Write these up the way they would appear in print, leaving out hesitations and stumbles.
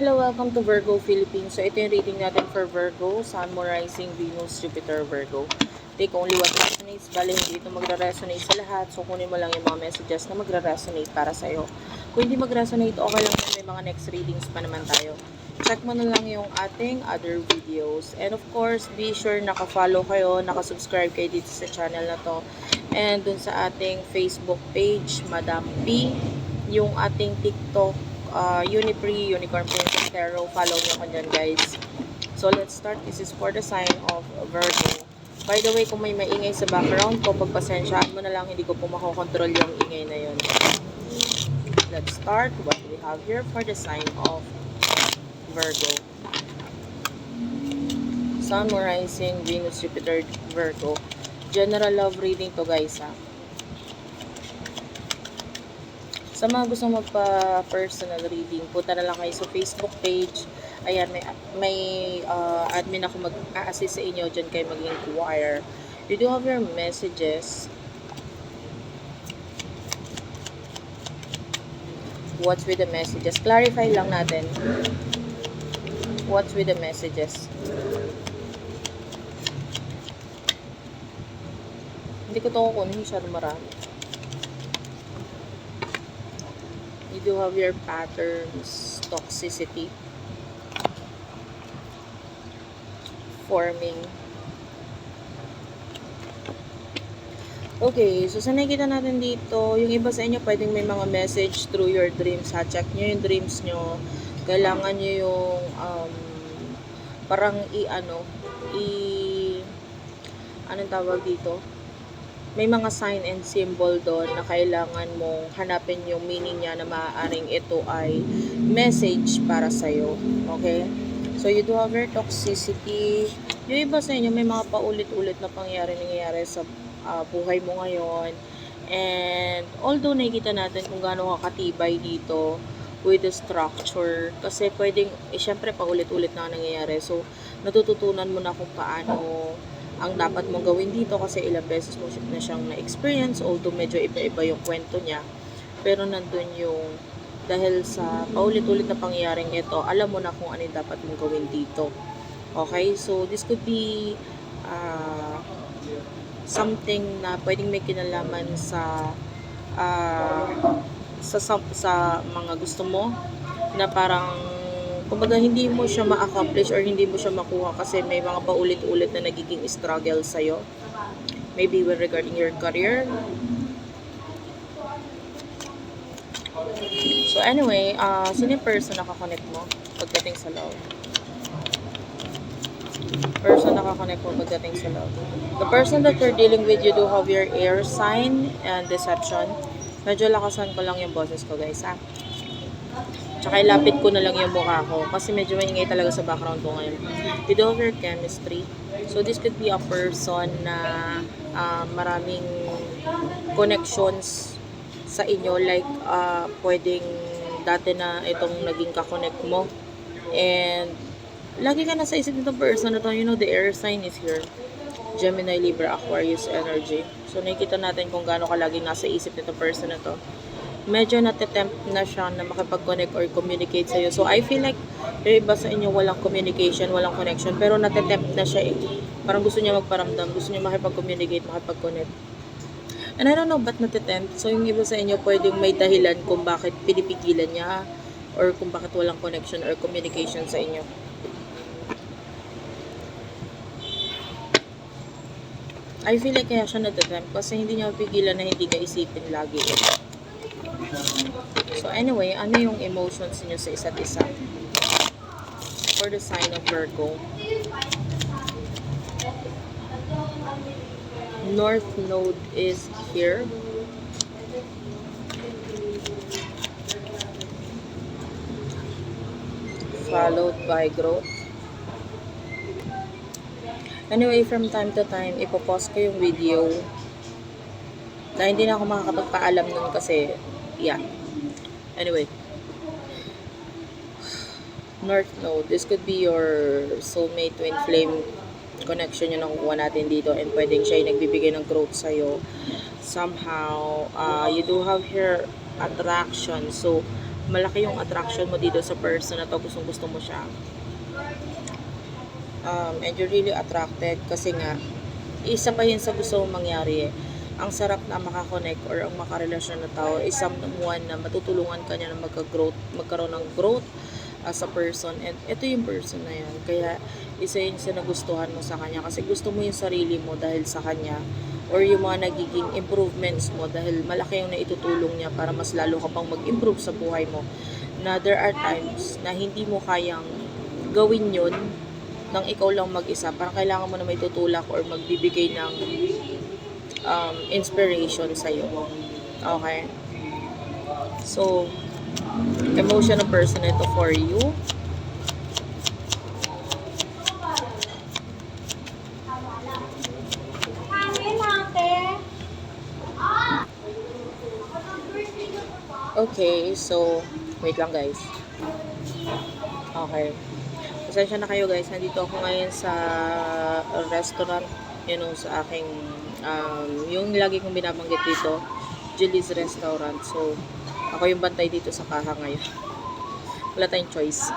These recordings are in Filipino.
Hello, welcome to Virgo Philippines. So, ito yung reading natin for Virgo, Sun, Moon, Rising, Venus, Jupiter, Virgo. Take only what resonates. Bali, hindi ito magre-resonate sa lahat. So, kunin mo lang yung mga messages na magre-resonate para sa'yo. Kung hindi mag-resonate, okay lang yun. May mga next readings pa naman tayo. Check mo na lang yung ating other videos. And of course, be sure naka-follow kayo, naka-subscribe kayo dito sa channel na to. And dun sa ating Facebook page, Madam P, yung ating TikTok, Unipre, Unicorn Princess Tarot. Follow nyo ko dyan, guys. So, let's start. This is for the sign of Virgo. By the way, kung may maingay sa background ko, pagpasensyaan mo na lang, hindi ko po makokontrol yung ingay na yun. Let's start what we have here for the sign of Virgo. Sun, Moon, Rising, Venus, Jupiter, Virgo. General love reading to, guys, ha. Sa mga gusto magpa-personal reading, punta na lang kayo sa Facebook page. Ayan, may admin ako mag-a-assist sa inyo. Diyan kayo mag-inquire. You do have your messages. What's with the messages? Clarify lang natin. What's with the messages? Hindi ko ito kukunin. Masyado marami. You do have your patterns, toxicity, forming. Okay, so sa nakikita natin dito, yung iba sa inyo pwedeng may mga message through your dreams, ha. Check nyo yung dreams nyo. Kailangan nyo yung parang anong tawag dito? May mga sign and symbol doon na kailangan mong hanapin yung meaning niya na maaaring ito ay message para sa'yo. Okay? So, you do have your toxicity. Yung iba sa inyo, may mga paulit-ulit na nangyayari sa buhay mo ngayon. And, although nakikita natin kung gaano kakatibay dito with the structure, kasi pwedeng, syempre, paulit-ulit na nangyayari. So, natututunan mo na kung paano ang dapat mong gawin dito kasi ilang beses mo na siyang na-experience, although medyo iba-iba yung kwento niya. Pero nandun yung, dahil sa paulit-ulit na pangyayaring ito, alam mo na kung ano yung dapat mong gawin dito. Okay? So, this could be something na pwedeng may kinalaman sa mga gusto mo na parang kumbaga hindi mo siya ma-accomplish or hindi mo siya makuha kasi may mga paulit-ulit na nagiging struggle sa'yo. Maybe regarding your career. So anyway, sino yung person nakakonect mo pagdating sa love? Person nakakonect mo pagdating sa love. The person that you're dealing with, you do have your air sign and deception. Medyo lakasan ko lang yung boses ko, guys, ha. Tsaka ilapit ko na lang yung mukha ko kasi medyo maingay talaga sa background ko ngayon. You do have your chemistry. So this could be a person na maraming connections sa inyo. Like pwedeng dati na itong naging kakonect mo. And lagi ka nasa isip nitong person na to. You know, the air sign is here. Gemini, Libra, Aquarius energy. So nakikita natin kung gaano ka lagi nasa isip nitong person na to. Medyo natitempt na siya na makipag-connect or communicate sa'yo. So, I feel like yung iba sa inyo walang communication, walang connection, pero natitempt na siya eh. Parang gusto niya magparamdam, gusto niya makipag-communicate, makipag-connect. And I don't know ba't natitempt. So, yung iba sa inyo pwedeng may dahilan kung bakit pinipigilan niya or kung bakit walang connection or communication sa inyo. I feel like kaya siya natitempt kasi hindi niya mapigilan na hindi ka isipin lagi eh. So anyway, ano yung emotions niyo sa isa't isa? For the sign of Virgo. North Node is here. Followed by growth. Anyway, from time to time, ipopost ko yung video na hindi na ako makakapagpaalam nun kasi yeah. Anyway. North Node. This could be your soulmate, twin flame connection yung nakukuha natin dito and pwedeng siya yung nagbibigay ng growth sa'yo. Somehow, you do have here attraction. So, malaki yung attraction mo dito sa person na to, gustong gusto mo siya. And you're really attracted kasi nga, isa pa yun sa gusto mong mangyari eh. Ang sarap na makakonect or ang makarelasyon na tao is someone na matutulungan ka niya na magkaroon ng growth as a person. And ito yung person na yan. Kaya isa yun sa nagustuhan mo sa kanya kasi gusto mo yung sarili mo dahil sa kanya, or yung mga nagiging improvements mo dahil malaki yung naitutulong niya para mas lalo ka pang mag-improve sa buhay mo. Na there are times na hindi mo kayang gawin yun nang ikaw lang mag-isa. Parang kailangan mo na may tutulak or magbibigay ng inspiration sa'yo. Okay? So, emotional person ito for you. Okay, so, wait lang guys. Okay. Pasensya na kayo guys, nandito ako ngayon sa restaurant, sa aking, yung lagi kong binabanggit dito, Julie's Restaurant. So, ako yung bantay dito sa kaha ngayon. Wala tayong choice.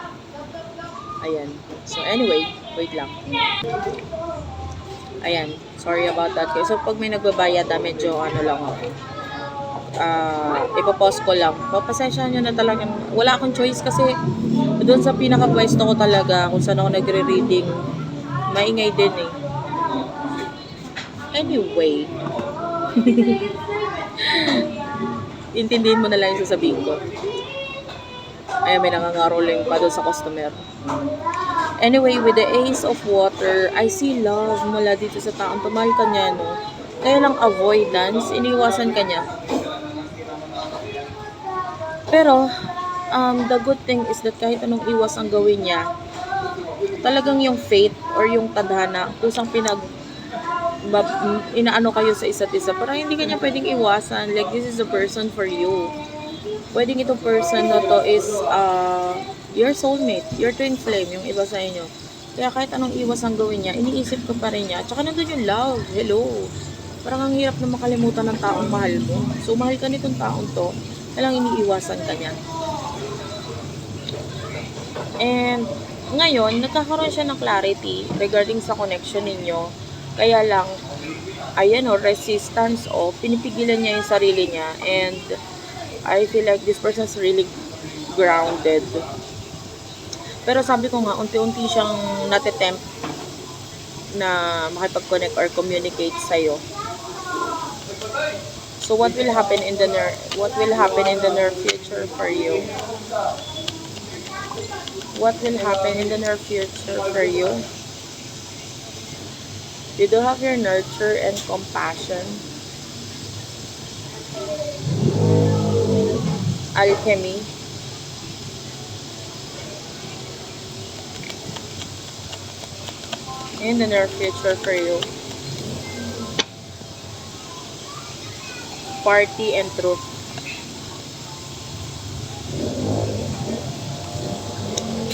Ayan. So, anyway, wait lang. Ayan, sorry about that guys. So, pag may nagbabayad, medyo lang ako. Ipopost ko lang. Papasensya nyo na talagang wala akong choice kasi doon sa pinaka-pwesto ko talaga kung saan ako nagre-reading, maingay din eh. Anyway, intindihin mo na lang yung sasabihin ko. Ay, may nangangaroling pa doon sa customer. Anyway, with the Ace of Water, I see love mula dito sa taong tumahal ka niya, no? Kaya lang avoidance, iniwasan ka niya. Pero, the good thing is that kahit anong iwas ang gawin niya, talagang yung faith or yung tadhana, kusang inaano kayo sa isa't isa, parang hindi kanya pwedeng iwasan. Like, this is the person for you. Pwedeng itong person na to is your soulmate, your twin flame, yung iba sa inyo. Kaya kahit anong iwas ang gawin niya, iniisip ko pa rin niya. Tsaka nandun yung love. Hello. Parang ang hirap na makalimutan ng taong mahal mo. So, mahal ka nitong taong to, kailang iniiwasan ka niya. And ngayon, nagkakaroon siya ng clarity regarding sa connection ninyo. Kaya lang, ayan resistance pinipigilan niya yung sarili niya. And I feel like this person is really grounded. Pero sabi ko nga, unti-unti siyang natitempt na makipag-connect or communicate sa'yo. So what will happen in the near future for you? What will happen in the near future for you? You do have your nurture and compassion. Alchemy. In the near future for you. Party and truth.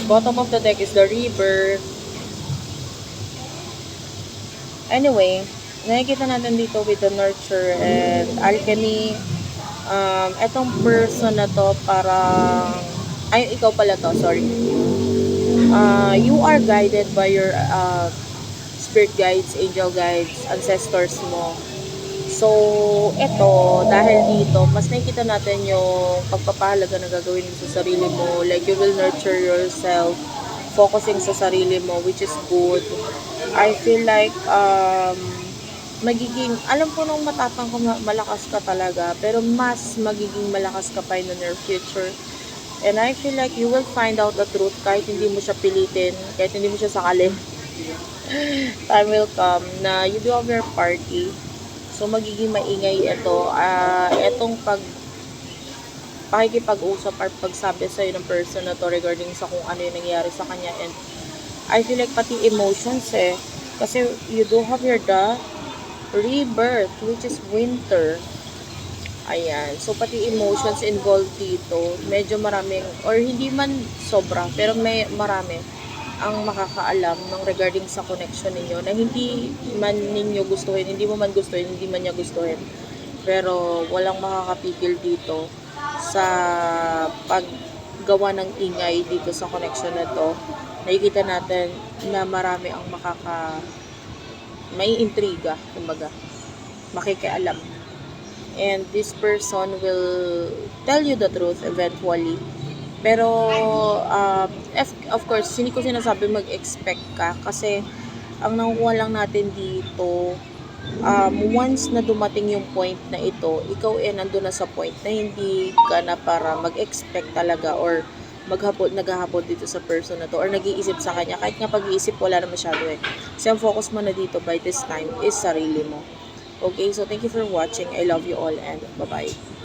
Bottom of the deck is the rebirth. Anyway, nakikita natin dito with the nurture and alchemy. Etong person na to parang, ay ikaw pala to, sorry. You are guided by your spirit guides, angel guides, ancestors mo. So, eto, dahil dito, mas nakikita natin yung pagpapahalaga na gagawin mo sa sarili mo. Like, you will nurture yourself, focusing sa sarili mo, which is good. I feel like, alam ko nung matatang ka, malakas ka talaga, pero mas magiging malakas ka pa in the near future. And I feel like you will find out the truth kahit hindi mo siya pilitin, kahit hindi mo siya sakalin. Time will come na you do have your party. So, magiging maingay ito. Itong pakikipag-usap or pagsabi sa'yo ng person na to regarding sa kung ano yung nangyari sa kanya. And I feel like pati emotions kasi you do have your rebirth, which is winter. Ayan. So, pati emotions involved dito. Medyo maraming, or hindi man sobra, pero marami ang makakaalam ng regarding sa connection ninyo na hindi man ninyo gustuhin, hindi mo man gustuhin, hindi man niya gustuhin. Pero walang makakapigil dito sa gawa ng ingay dito sa connection na to, nakikita natin na marami ang may intriga, kumbaga, makikialam. And this person will tell you the truth eventually. Pero, of course, hindi ko sinasabi mag-expect ka kasi ang nakukuha lang natin dito, once na dumating yung point na ito, ikaw nandun na sa point na hindi ka na para mag-expect talaga or naghahapon dito sa person na to or nag-iisip sa kanya. Kahit nga pag-iisip, wala na masyado eh. Kasi ang focus mo na dito by this time is sarili mo. Okay, so thank you for watching. I love you all and bye-bye.